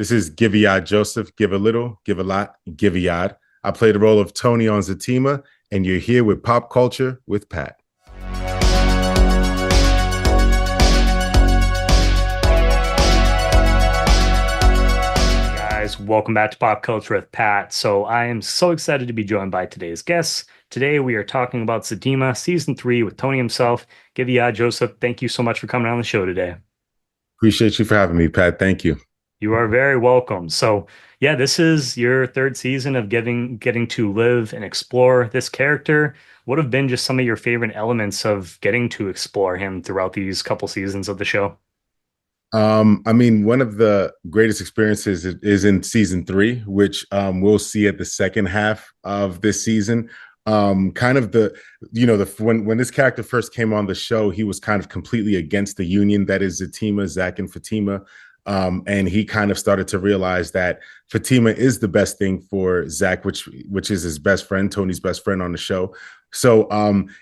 This is Guyviaud Joseph. Give a little, give a lot, Guyviaud. I play the role of Tony on Zatima, and you're here with Pop Culture with Pat. Guys, welcome back to Pop Culture with Pat. So I am so excited to be joined by today's guests. Today we are talking about Zatima Season 3 with Tony himself. Guyviaud Joseph, thank you so much for coming on the show today. Appreciate you for having me, Pat. Thank you. You are very welcome. So, yeah, this is your third season of getting to live and explore this character. What have been just some of your favorite elements of getting to explore him throughout these couple seasons of the show? One of the greatest experiences is in season 3, which we'll see at the second half of this season. Kind of when this character first came on the show, he was kind of completely against the union that is Zatima, Zach and Fatima. And he kind of started to realize that Fatima is the best thing for Zach, which is his best friend, Tony's best friend on the show. So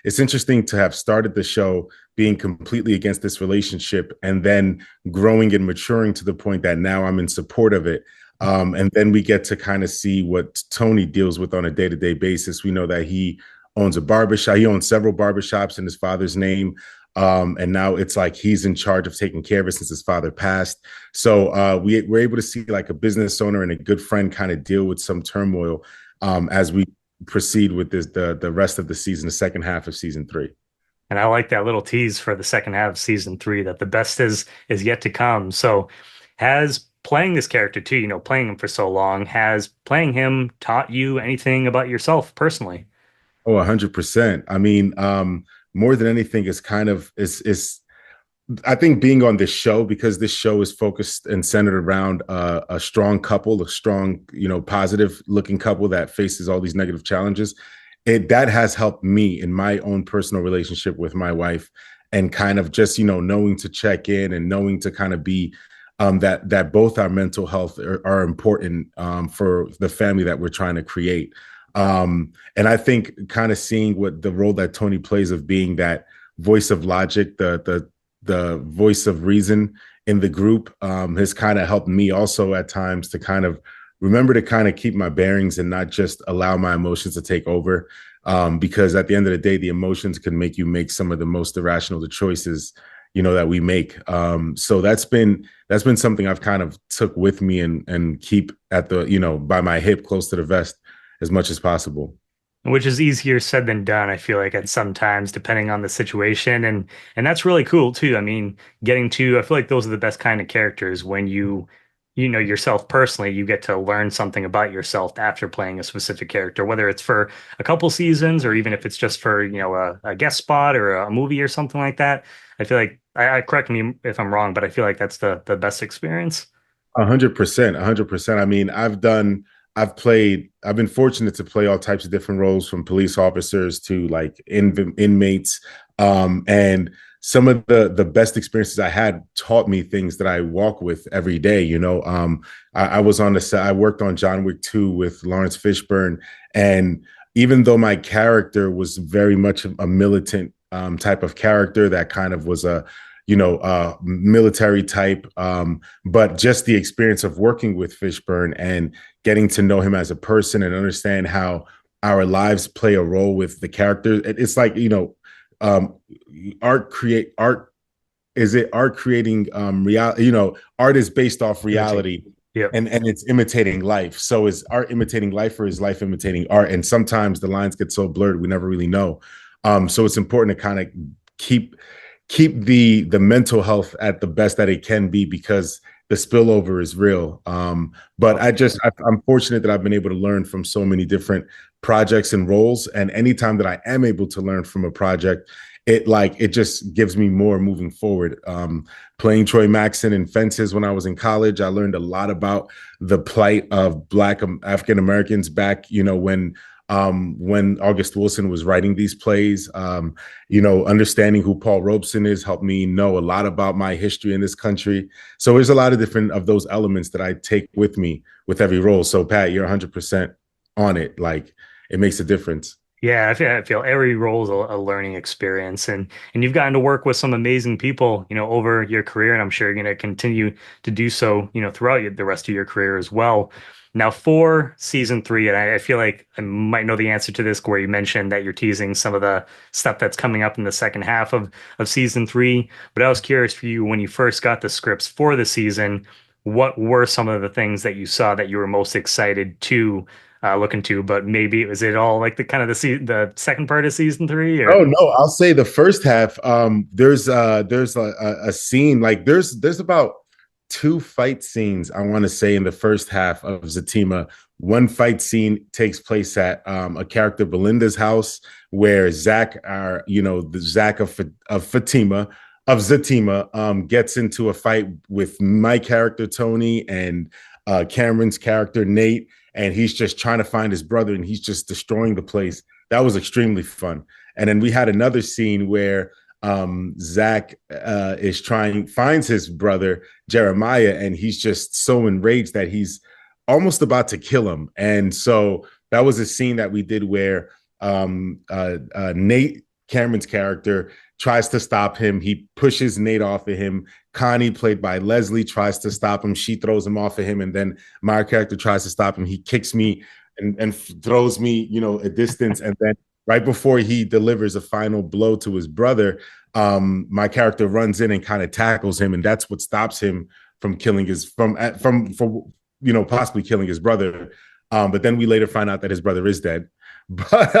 it's interesting to have started the show being completely against this relationship and then growing and maturing to the point that now I'm in support of it. And then we get to kind of see what Tony deals with on a day-to-day basis. We know that he owns a barbershop. He owns several barbershops in his father's name. And now it's like he's in charge of taking care of it since his father passed. So we're able to see like a business owner and a good friend kind of deal with some turmoil as we proceed with the rest of the season, the second half of season 3. And I like that little tease for the second half of season 3 that the best is yet to come. So has playing this character too, playing him for so long, has playing him taught you anything about yourself personally? Oh, 100%. More than anything, is kind of is I think being on this show, because this show is focused and centered around a strong couple, a strong, positive looking couple that faces all these negative challenges. That has helped me in my own personal relationship with my wife, and kind of just, knowing to check in and knowing to kind of be that both our mental health are important for the family that we're trying to create. And I think kind of seeing what the role that Tony plays of being that voice of logic, the voice of reason in the group has kind of helped me also at times to kind of remember to kind of keep my bearings and not just allow my emotions to take over. Because at the end of the day, the emotions can make you make some of the most irrational choices, that we make. So that's been something I've kind of took with me and keep at the, by my hip, close to the vest as much as possible. Which is easier said than done, I feel like, at sometimes, depending on the situation. And that's really cool too. I mean, I feel like those are the best kind of characters when you know yourself personally, you get to learn something about yourself after playing a specific character, whether it's for a couple seasons or even if it's just for, a guest spot or a movie or something like that. I feel like, I correct me if I'm wrong, but I feel like that's the best experience. 100%, 100%. I've been fortunate to play all types of different roles, from police officers to like inmates. And some of the best experiences I had taught me things that I walk with every day. I was on the set, I worked on John Wick 2 with Laurence Fishburne. And even though my character was very much a militant type of character that kind of was a military type. But just the experience of working with Fishburne and getting to know him as a person and understand how our lives play a role with the character. It's like, art creating reality, art is based off reality. Yeah. And it's imitating life. So is art imitating life, or is life imitating art? And sometimes the lines get so blurred, we never really know. So it's important to kind of keep the mental health at the best that it can be, because the spillover is real. But I'm fortunate that I've been able to learn from so many different projects and roles. And anytime that I am able to learn from a project, it just gives me more moving forward. Playing Troy Maxon in Fences when I was in college, I learned a lot about the plight of Black African Americans back, when August Wilson was writing these plays. Understanding who Paul Robeson is helped me know a lot about my history in this country. So there's a lot of different of those elements that I take with me with every role. So Pat, you're 100% on it. Like, it makes a difference. Yeah, I feel every role is a learning experience, and you've gotten to work with some amazing people, over your career, and I'm sure you're going to continue to do so, throughout the rest of your career as well. Now, for season three, and I feel like I might know the answer to this, where you mentioned that you're teasing some of the stuff that's coming up in the second half of season three. But I was curious for you when you first got the scripts for the season, what were some of the things that you saw that you were most excited to look into, but maybe was it all like the kind of the second part of season three or Oh no, I'll say the first half. There's a scene like there's about two fight scenes I want to say in the first half of Zatima. One fight scene takes place at a character Belinda's house where Zach, the Zach of Fatima of Zatima, gets into a fight with my character Tony and Cameron's character Nate, and he's just trying to find his brother, and he's just destroying the place. That was extremely fun. And then we had another scene where Zach finds his brother Jeremiah, and he's just so enraged that he's almost about to kill him. And so that was a scene that we did where Nate, Cameron's character, tries to stop him. He pushes Nate off of him. Connie, played by Leslie, tries to stop him. She throws him off of him, and then my character tries to stop him. He kicks me and throws me, a distance, and then right before he delivers a final blow to his brother, my character runs in and kind of tackles him, and that's what stops him from killing his from possibly killing his brother. But then we later find out that his brother is dead. But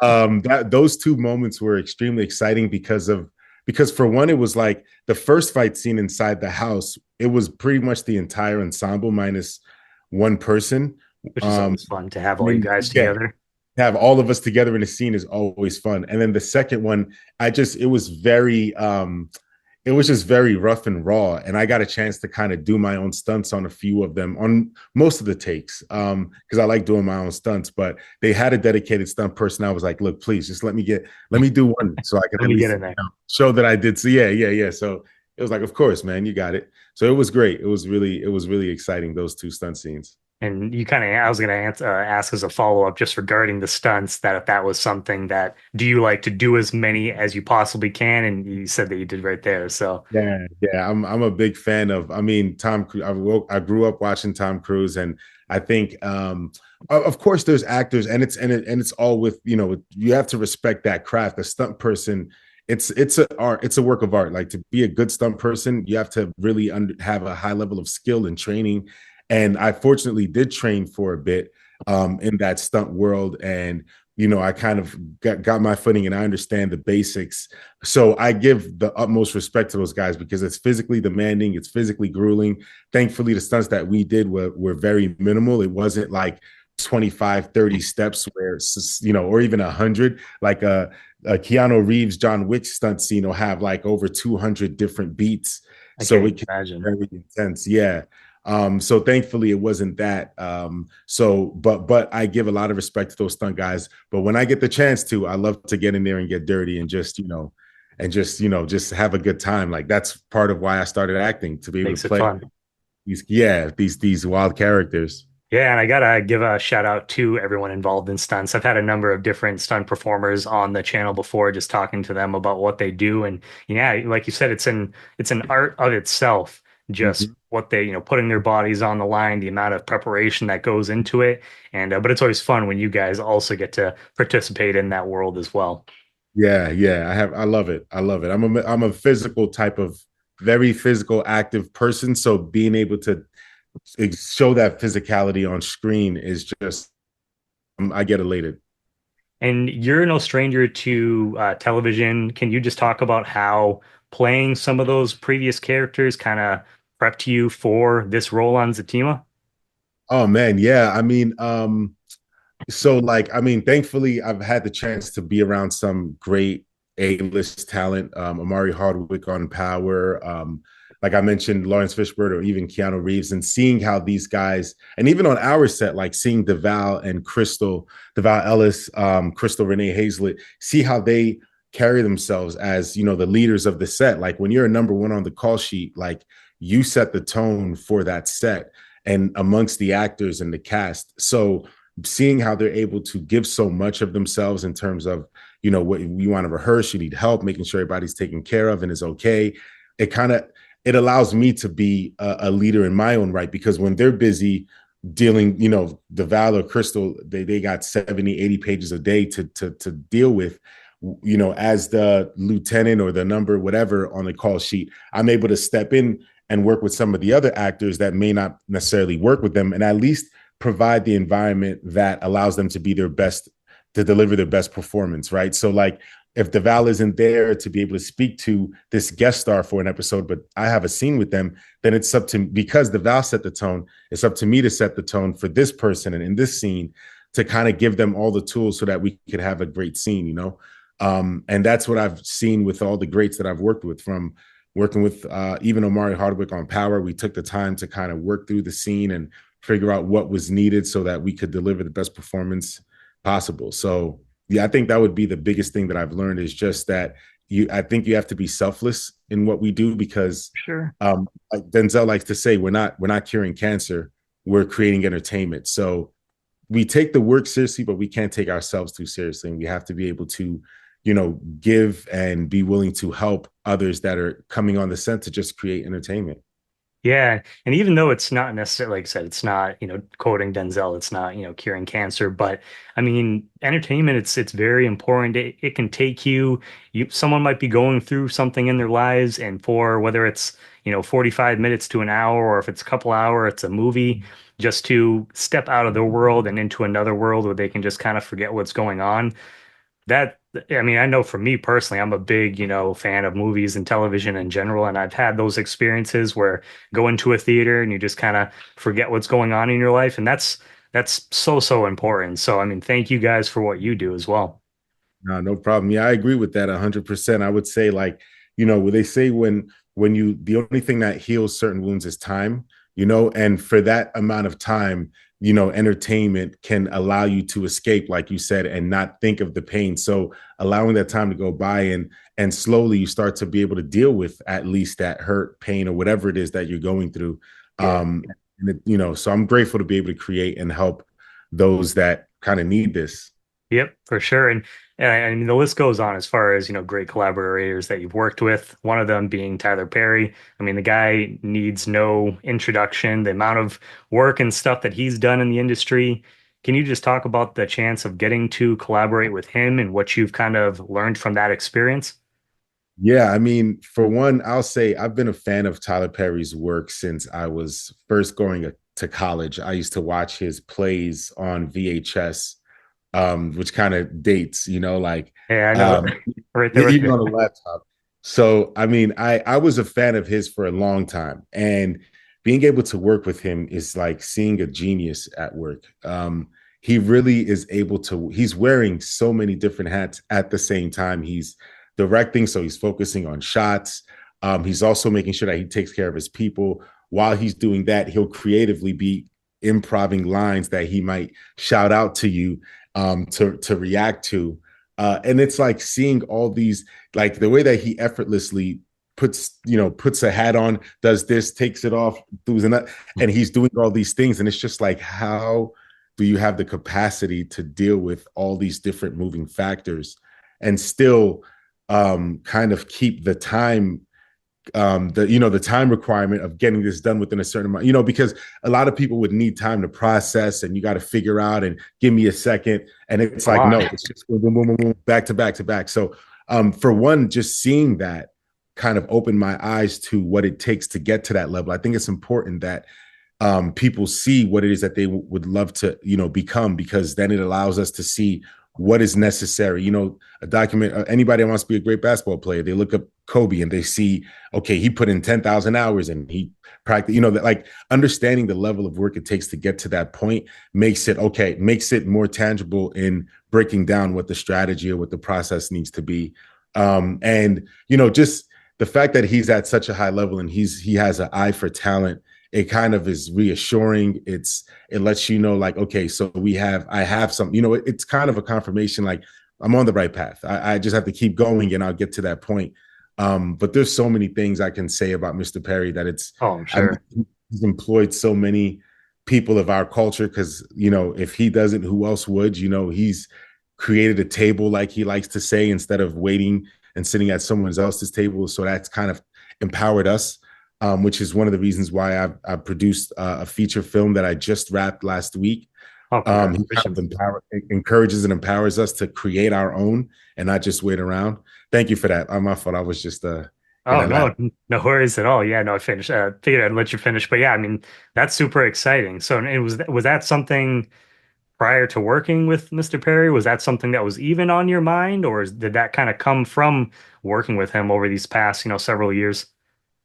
that those two moments were extremely exciting because for one, it was like the first fight scene inside the house. It was pretty much the entire ensemble minus one person. which is Um, always fun to have I all you mean, guys yeah, together. have all of us together in a scene is always fun. And then the second one, it was just very rough and raw. And I got a chance to kind of do my own stunts on a few of them, on most of the takes. Because I like doing my own stunts, but they had a dedicated stunt person. I was like, look, please just let me do one so I can Let at me get least in there. show that I did. So yeah. So it was like, of course, man, you got it. So it was great. It was really exciting, those two stunt scenes. And you kind of, I was going to ask as a follow-up just regarding the stunts that if that was something that do you like to do as many as you possibly can? And you said that you did right there. So Yeah. I'm a big fan of. I mean, Tom. I grew up watching Tom Cruise, and I think, of course, there's actors, and it's all with you have to respect that craft. A stunt person, it's a art. It's a work of art. Like to be a good stunt person, you have to really have a high level of skill and training. And I fortunately did train for a bit in that stunt world, and I kind of got my footing, and I understand the basics. So I give the utmost respect to those guys because it's physically demanding, it's physically grueling. Thankfully, the stunts that we did were very minimal. It wasn't like 25, 30 steps where, or even 100, like a Keanu Reeves, John Wick stunt scene will have like over 200 different beats. I So can't it even can imagine. be very intense. Yeah. So thankfully it wasn't that. But I give a lot of respect to those stunt guys. But when I get the chance to, I love to get in there and get dirty and just have a good time. Like that's part of why I started acting, to be able to Makes it play fun. these wild characters. Yeah, and I gotta give a shout out to everyone involved in stunts. I've had a number of different stunt performers on the channel before, just talking to them about what they do. And yeah, like you said, it's an art of itself. Just Mhm. what they, putting their bodies on the line, the amount of preparation that goes into it. And but it's always fun when you guys also get to participate in that world as well. Yeah. I love it. I love it. I'm a physical type of very physical, active person. So being able to show that physicality on screen is just I get elated. And you're no stranger to television. Can you just talk about how playing some of those previous characters kind of prepped you for this role on Zatima? Oh man, yeah. So like, thankfully I've had the chance to be around some great A-list talent. Amari Hardwick on Power, like I mentioned, Laurence Fishburne, or even Keanu Reeves, and seeing how these guys, and even on our set, like seeing Deval Ellis, Crystal Renee Hazlett, see how they carry themselves as the leaders of the set. Like when you're a number one on the call sheet, like you set the tone for that set and amongst the actors and the cast. So seeing how they're able to give so much of themselves in terms of, you know, what you want to rehearse, you need help, making sure everybody's taken care of and is okay. It kind of, it allows me to be a leader in my own right, because when they're busy dealing, you know, the Val or Crystal, they got 70, 80 pages a day to deal with, you know, as the lieutenant or the number, whatever on the call sheet, I'm able to step in and work with some of the other actors that may not necessarily work with them, and at least provide the environment that allows them to be their best, to deliver their best performance, right? So like if the Val isn't there to be able to speak to this guest star for an episode, but I have a scene with them, then it's up to, because the Val set the tone, it's up to me to set the tone for this person and in this scene to kind of give them all the tools so that we could have a great scene, you know? And that's what I've seen with all the greats that I've worked with, from working with even Omari Hardwick on Power. We took the time to kind of work through the scene and figure out what was needed so that we could deliver the best performance possible. So yeah, I think that would be the biggest thing that I've learned, is just that I think you have to be selfless in what we do, because Sure. like Denzel likes to say, we're not curing cancer, we're creating entertainment. So we take the work seriously, but we can't take ourselves too seriously. And we have to be able to, you know, give and be willing to help others that are coming on the set to just create entertainment. Yeah, and even though it's not necessarily, like I said, it's not, quoting Denzel, it's not, curing cancer, but I mean, entertainment, it's very important. It can take someone might be going through something in their lives, and for whether it's, 45 minutes to an hour, or if it's a couple hour, it's a movie, just to step out of their world and into another world where they can just kind of forget what's going on. That, I mean, I know for me personally, I'm a big, fan of movies and television in general, and I've had those experiences where go into a theater and you just kind of forget what's going on in your life, and that's so so important. So, I mean, thank you guys for what you do as well. No, no problem. Yeah, I agree with that 100%. I would say, like, you know, they say when you, the only thing that heals certain wounds is time, you know, and for that amount of time, you know, entertainment can allow you to escape, like you said, and not think of the pain. So allowing that time to go by, and slowly you start to be able to deal with at least that hurt, pain, or whatever it is that you're going through. Yeah. And it, you know, so I'm grateful to be able to create and help those that kind of need this. Yep, for sure. And I mean, the list goes on as far as, great collaborators that you've worked with, one of them being Tyler Perry. I mean, the guy needs no introduction, the amount of work and stuff that he's done in the industry. Can you just talk about the chance of getting to collaborate with him and what you've kind of learned from that experience? Yeah, I mean, for one, I'll say I've been a fan of Tyler Perry's work since I was first going to college. I used to watch his plays on VHS, which kind of dates, you know, like Yeah, I know. um, Right there yeah, with even you. on a laptop. So, I mean, I was a fan of his for a long time, and being able to work with him is like seeing a genius at work. He really is able to. He's wearing so many different hats at the same time. He's directing, so he's focusing on shots. He's also making sure that he takes care of his people. While he's doing that, he'll creatively be improving lines that he might shout out to you, to react to. And it's like seeing all these, like the way that he effortlessly puts a hat on, does this, takes it off, and he's doing all these things. And it's just like, how do you have the capacity to deal with all these different moving factors and still kind of keep the time, the time requirement of getting this done within a certain amount, because a lot of people would need time to process, and you got to figure out and give me a second, and it's A like, no, lot. it's just boom, boom, boom, boom, boom, back to back to back. So for one, just seeing that kind of opened my eyes to what it takes to get to that level. I think it's important that people see what it is that they would love to, become, because then it allows us to see what is necessary. A document, anybody that wants to be a great basketball player, they look up Kobe and they see, okay, he put in 10,000 hours and he practiced, that, like, understanding the level of work it takes to get to that point makes it more tangible in breaking down what the strategy or what the process needs to be. And just the fact that he's at such a high level and he has an eye for talent, it kind of is reassuring. It lets you know, like, okay, so I have some, it's kind of a confirmation, like I'm on the right path. I just have to keep going and I'll get to that point. But there's so many things I can say about Mr. Perry that Oh, I'm I mean, sure. he's employed so many people of our culture, because if he doesn't, who else would? He's created a table, like he likes to say, instead of waiting and sitting at someone else's table. So that's kind of empowered us, which is one of the reasons why I've produced a feature film that I just wrapped last week. Oh, He kind of congratulations. encourages and empowers us to create our own and not just wait around. Thank you for that. My fault. I was just in Oh a lap. no, no worries at all. Yeah, no, I finished. Figured I'd let you finish, but yeah, I mean that's super exciting. So, and was that something prior to working with Mr. Perry? Was that something that was even on your mind, or did that kind of come from working with him over these past, several years?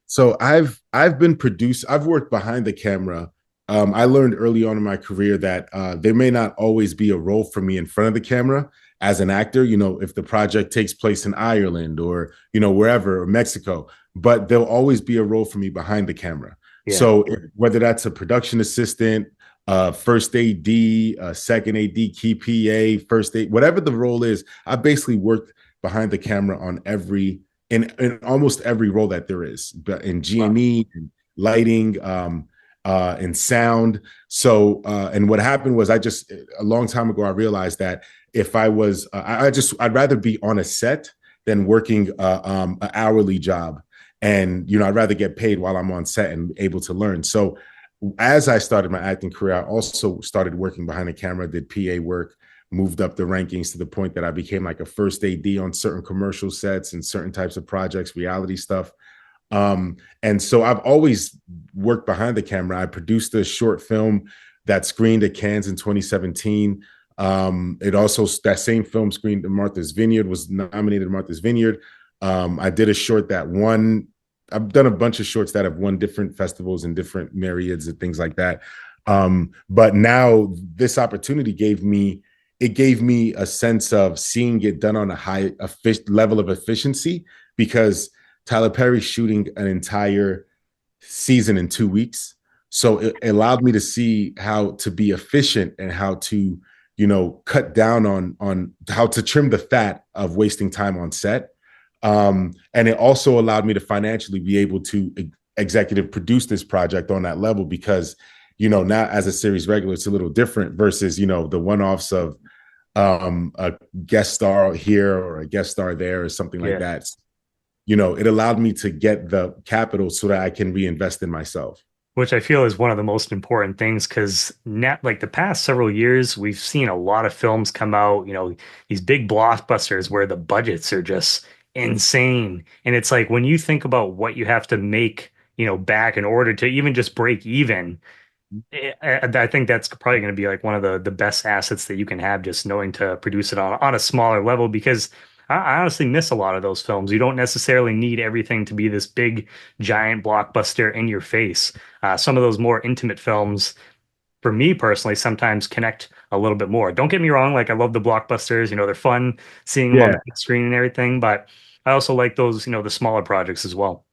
So I've worked behind the camera. I learned early on in my career that there may not always be a role for me in front of the camera as an actor, if the project takes place in Ireland or, wherever, or Mexico, but there'll always be a role for me behind the camera. Yeah. So whether that's a production assistant, first AD, second AD, key PA, first aid, whatever the role is, I basically worked behind the camera on in almost every role that there is, but in Wow. G&E, and lighting, and sound. So, and what happened was, a long time ago, I realized that if I was, I'd rather be on a set than working an hourly job. And, I'd rather get paid while I'm on set and able to learn. So as I started my acting career, I also started working behind the camera, did PA work, moved up the rankings to the point that I became like a first AD on certain commercial sets and certain types of projects, reality stuff. And so I've always worked behind the camera. I produced a short film that screened at Cannes in 2017. It also, that same film screened at Martha's Vineyard, was nominated at Martha's Vineyard. I did a short that won. I've done a bunch of shorts that have won different festivals and different myriads and things like that. But now this opportunity gave me a sense of seeing it done on a high level of efficiency, because Tyler Perry's shooting an entire season in 2 weeks. So it allowed me to see how to be efficient and how to, cut down on how to trim the fat of wasting time on set. And it also allowed me to financially be able to executive produce this project on that level, because, now as a series regular, it's a little different versus, the one-offs of a guest star here or a guest star there or something like Yeah. that. It allowed me to get the capital so that I can reinvest in myself. Which I feel is one of the most important things because net like the past several years, we've seen a lot of films come out, these big blockbusters where the budgets are just insane. And it's like when you think about what you have to make, back in order to even just break even, I think that's probably going to be like one of the best assets that you can have, just knowing to produce it on a smaller level. Because I honestly miss a lot of those films. You don't necessarily need everything to be this big, giant blockbuster in your face. Some of those more intimate films, for me personally, sometimes connect a little bit more. Don't get me wrong, like I love the blockbusters. They're fun seeing them on the Yeah, big screen and everything, but I also like those, the smaller projects as well.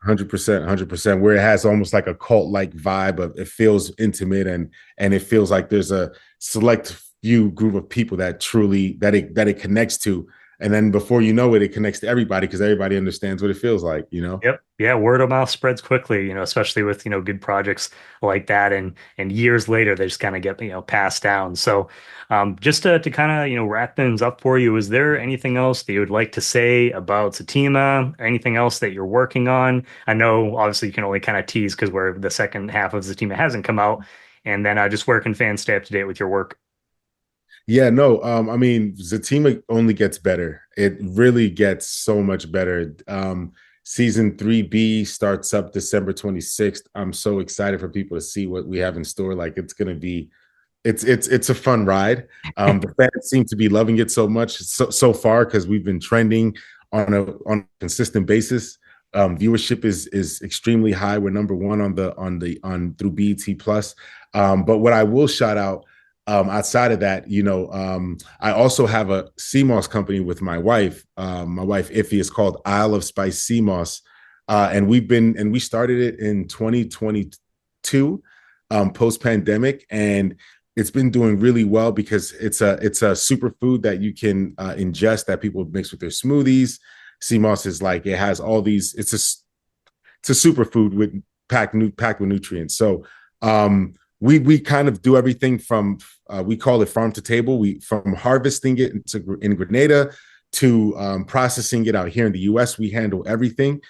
100%, 100%, where it has almost like a cult like vibe of, it feels intimate, and it feels like there's a select few group of people that truly that it connects to. And then before you know it, it connects to everybody because everybody understands what it feels like. Yep. Yeah, word of mouth spreads quickly, especially with, good projects like that and years later they just kind of get, passed down. So just to kind of, wrap things up for you, is there anything else that you would like to say about Zatima? Anything else that you're working on? I know obviously you can only kind of tease because we're the second half of Zatima hasn't come out. And then just where can fans stay up to date with your work? Yeah, no, I mean, Zatima only gets better. It really gets so much better. Season 3B starts up December 26th. I'm so excited for people to see what we have in store. Like, it's gonna be, it's a fun ride. The fans seem to be loving it so much so far, because we've been trending on a consistent basis. Viewership is extremely high. We're number one on through BET Plus. But what I will shout out, outside of that, I also have a CMOS company with my wife. My wife Iffy, is called Isle of Spice CMOS, and we started it in 2022, post pandemic, and it's been doing really well because it's a superfood that you can ingest, that people mix with their smoothies. CMOS is like, it has all these. It's a superfood with packed with nutrients. So we kind of do everything from we call it farm to table. We from harvesting it in Grenada to processing it out here in the U.S. We handle everything.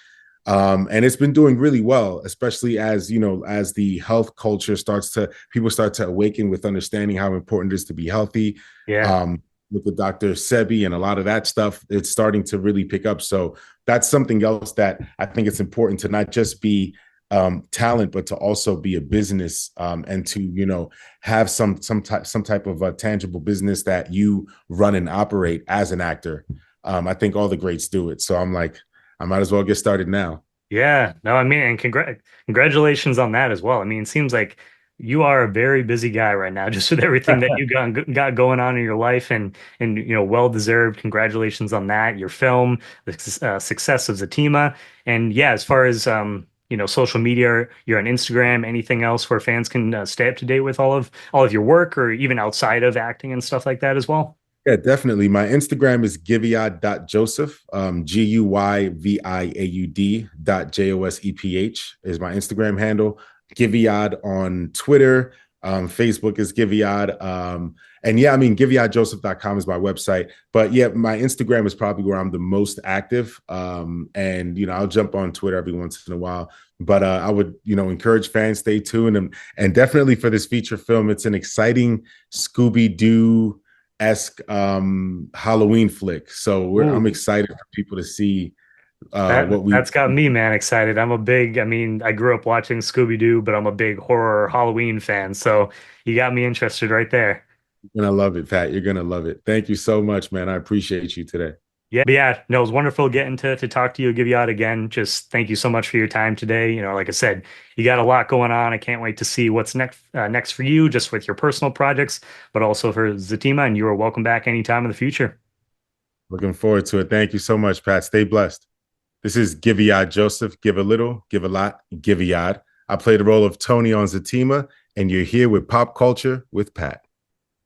And it's been doing really well, especially as you know, as the health culture starts to people start to awaken with understanding how important it is to be healthy. Yeah. Um, with the Dr. Sebi and a lot of that stuff, it's starting to really pick up. So that's something else that I think it's important to not just be talent, but to also be a business and to have some type of a tangible business that you run and operate as an actor. I think all the greats do it. So I'm like, I might as well get started now. Yeah, no, I mean, and congratulations on that as well. I mean, it seems like you are a very busy guy right now, just with everything that you got going on in your life, and well deserved. Congratulations on that. Your film, the success of Zatima, and yeah, as far as social media, you're on Instagram. Anything else where fans can stay up to date with all of your work, or even outside of acting and stuff like that as well? Yeah, definitely. My Instagram is Guyviaud.Joseph, Guyviaud.Joseph is my Instagram handle. Guyviaud on Twitter. Facebook is Guyviaud. And yeah, I mean, GuyviaudJoseph.com is my website. But yeah, my Instagram is probably where I'm the most active. And, I'll jump on Twitter every once in a while. But I would, encourage fans, stay tuned. And definitely for this feature film, it's an exciting Scooby-Doo esque Halloween flick. So I'm Ooh. excited for people to see That what we. that's got me, man, excited. I mean, I grew up watching Scooby-Doo, but I'm a big horror Halloween fan, so you got me interested right there. You're gonna love it, Pat. You're gonna love it. Thank you so much, man. I appreciate you today. Yeah, but yeah, no, it was wonderful getting to talk to you, give you out again. Just thank you so much for your time today. Like I said, you got a lot going on. I can't wait to see what's next for you, just with your personal projects, but also for Zatima. And you are welcome back anytime in the future. Looking forward to it. Thank you so much, Pat. Stay blessed. This is Guyviaud Joseph. Give a little, give a lot, Guyviaud. I play the role of Tony on Zatima, and you're here with Pop Culture with Pat.